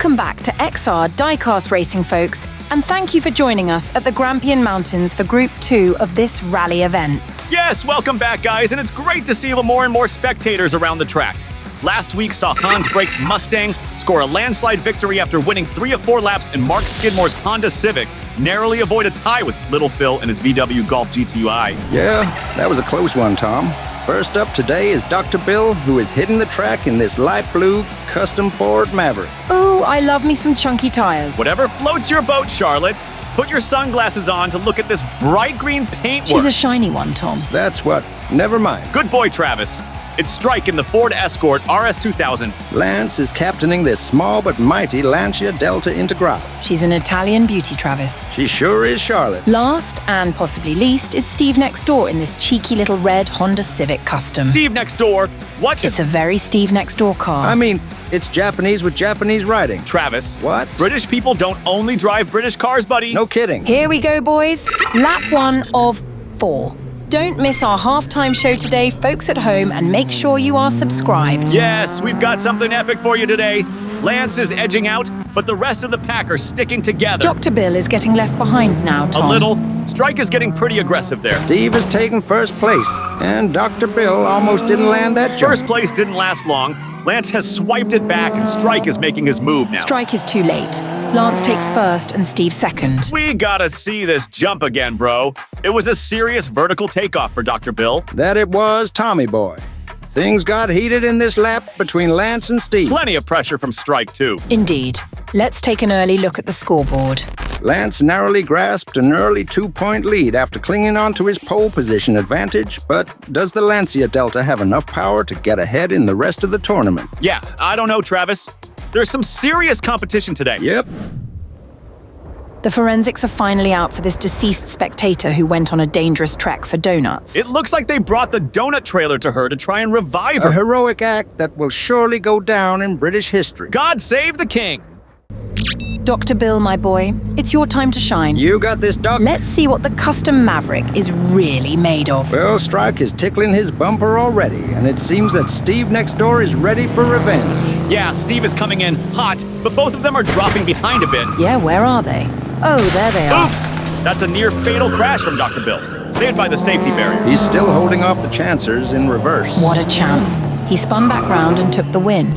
Welcome back to XR Diecast Racing, folks, and thank you for joining us at the Grampian Mountains for Group 2 of this rally event. Yes, welcome back, guys, and it's great to see more and more spectators around the track. Last week saw Hans Brake's Mustang score a landslide victory after winning 3 of 4 laps, and Mark Skidmore's Honda Civic narrowly avoid a tie with Little Phil and his VW Golf GTI. Yeah, that was a close one, Tom. First up today is Dr. Bill, who is hitting the track in this light blue custom Ford Maverick. Ooh, I love me some chunky tires. Whatever floats your boat, Charlotte. Put your sunglasses on to look at this bright green paintwork. She's a shiny one, Tom. That's what. Never mind. Good boy, Travis. It's Strike in the Ford Escort RS2000. Lance is captaining this small but mighty Lancia Delta Integrale. She's an Italian beauty, Travis. She sure is, Charlotte. Last, and possibly least, is Steve next door in this cheeky little red Honda Civic Custom. Steve next door? What? It's a very Steve next door car. I mean, it's Japanese with Japanese writing. Travis. What? British people don't only drive British cars, buddy. No kidding. Here we go, boys. Lap 1 of 4. Don't miss our halftime show today, folks at home, and make sure you are subscribed. Yes, we've got something epic for you today. Lance is edging out, but the rest of the pack are sticking together. Dr. Bill is getting left behind now, Tom. A little. Strike is getting pretty aggressive there. Steve is taking first place, and Dr. Bill almost didn't land that jump. First place didn't last long. Lance has swiped it back, and Strike is making his move now. Strike is too late. Lance takes first and Steve second. We gotta see this jump again, bro. It was a serious vertical takeoff for Dr. Bill. That it was, Tommy boy. Things got heated in this lap between Lance and Steve. Plenty of pressure from Strike, too. Indeed. Let's take an early look at the scoreboard. Lance narrowly grasped an early 2-point lead after clinging on to his pole position advantage, but does the Lancia Delta have enough power to get ahead in the rest of the tournament? Yeah, I don't know, Travis. There's some serious competition today. Yep. The forensics are finally out for this deceased spectator who went on a dangerous trek for donuts. It looks like they brought the donut trailer to her to try and revive her. A heroic act that will surely go down in British history. God save the king. Dr. Bill, my boy, it's your time to shine. You got this, Doc. Let's see what the custom Maverick is really made of. Well, Strike is tickling his bumper already, and it seems that Steve next door is ready for revenge. Yeah, Steve is coming in hot, but both of them are dropping behind a bit. Yeah, where are they? Oh, there they are. Oops! That's a near-fatal crash from Dr. Bill. Saved by the safety barrier. He's still holding off the Chancers in reverse. What a champ. He spun back round and took the win.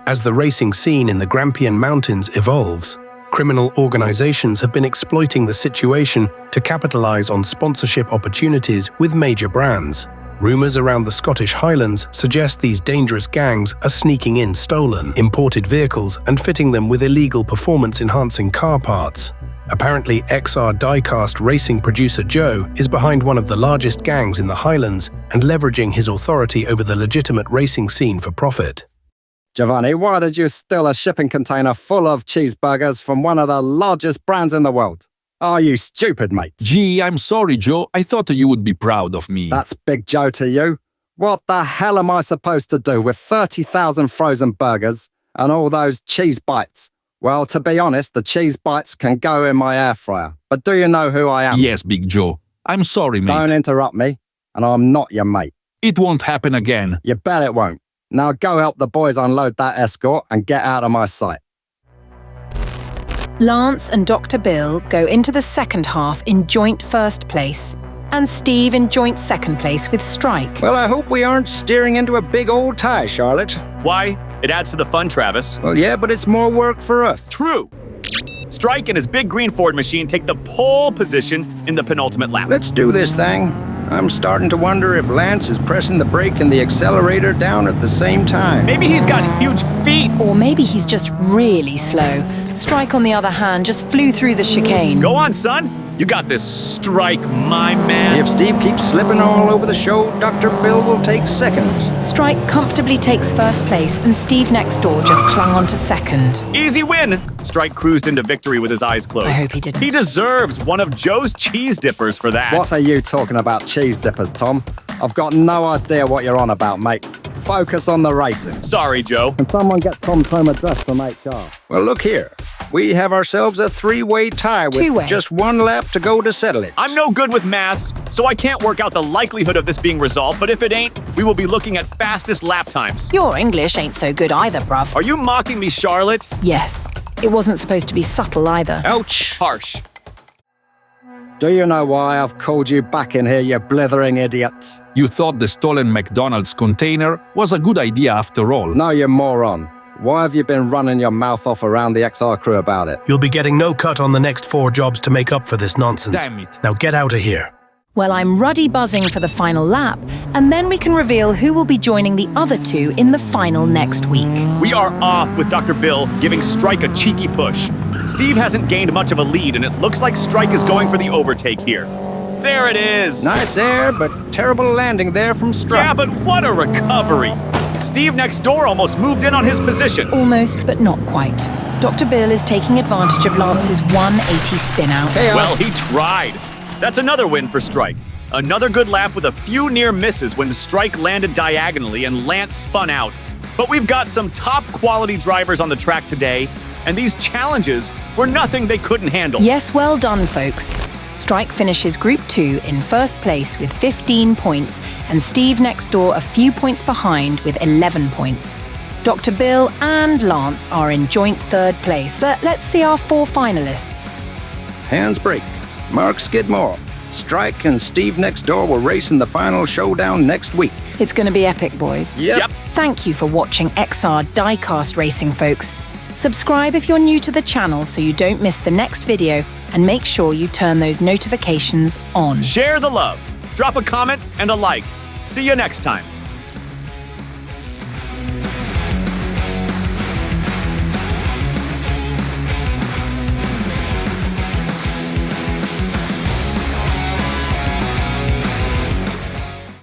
As the racing scene in the Grampian Mountains evolves, criminal organizations have been exploiting the situation to capitalize on sponsorship opportunities with major brands. Rumors around the Scottish Highlands suggest these dangerous gangs are sneaking in stolen, imported vehicles and fitting them with illegal performance-enhancing car parts. Apparently, XR Diecast Racing producer Joe is behind one of the largest gangs in the Highlands and leveraging his authority over the legitimate racing scene for profit. Giovanni, why did you steal a shipping container full of cheeseburgers from one of the largest brands in the world? Are you stupid, mate? Gee, I'm sorry, Joe. I thought you would be proud of me. That's Big Joe to you. What the hell am I supposed to do with 30,000 frozen burgers and all those cheese bites? Well, to be honest, the cheese bites can go in my air fryer. But do you know who I am? Yes, Big Joe. I'm sorry, mate. Don't interrupt me, and I'm not your mate. It won't happen again. You bet it won't. Now go help the boys unload that Escort and get out of my sight. Lance and Dr. Bill go into the second half in joint first place, and Steve in joint second place with Strike. Well, I hope we aren't steering into a big old tie, Charlotte. Why? It adds to the fun, Travis. Well, yeah, but it's more work for us. True. Strike and his big green Ford machine take the pole position in the penultimate lap. Let's do this thing. I'm starting to wonder if Lance is pressing the brake and the accelerator down at the same time. Maybe he's got huge feet. Or maybe he's just really slow. Strike, on the other hand, just flew through the chicane. Go on, son. You got this, Strike, my man. If Steve keeps slipping all over the show, Dr. Bill will take second. Strike comfortably takes first place, and Steve next door just clung on to second. Easy win. Strike cruised into victory with his eyes closed. I hope he didn't. He deserves one of Joe's cheese dippers for that. What are you talking about cheese dippers, Tom? I've got no idea what you're on about, mate. Focus on the racing. Sorry, Joe. Can someone get Tom's home address from HR? Well, look here. We have ourselves a three-way tie with Two-way. just one lap to go to settle it. I'm no good with maths, so I can't work out the likelihood of this being resolved, but if it ain't, we will be looking at fastest lap times. Your English ain't so good either, bruv. Are you mocking me, Charlotte? Yes. It wasn't supposed to be subtle either. Ouch! Harsh. Do you know why I've called you back in here, you blithering idiot? You thought the stolen McDonald's container was a good idea after all. No, you moron. Why have you been running your mouth off around the XR crew about it? You'll be getting no cut on the next 4 jobs to make up for this nonsense. Damn it. Now get out of here. Well, I'm ruddy buzzing for the final lap, and then we can reveal who will be joining the other two in the final next week. We are off with Dr. Bill giving Strike a cheeky push. Steve hasn't gained much of a lead, and it looks like Strike is going for the overtake here. There it is! Nice air, but terrible landing there from Strike. Yeah, but what a recovery! Steve next door almost moved in on his position. Almost, but not quite. Dr. Bill is taking advantage of Lance's 180 spin out. Well, he tried. That's another win for Strike. Another good lap with a few near misses when Strike landed diagonally and Lance spun out. But we've got some top quality drivers on the track today, and these challenges were nothing they couldn't handle. Yes, well done, folks. Strike finishes Group 2 in first place with 15 points, and Steve next door a few points behind with 11 points. Dr. Bill and Lance are in joint third place. Let's see our 4 finalists. Hands break. Mark Skidmore. Strike and Steve next door will race in the final showdown next week. It's going to be epic, boys. Yep. Thank you for watching XR Diecast Racing, folks. Subscribe if you're new to the channel so you don't miss the next video, and make sure you turn those notifications on. Share the love. Drop a comment and a like. See you next time.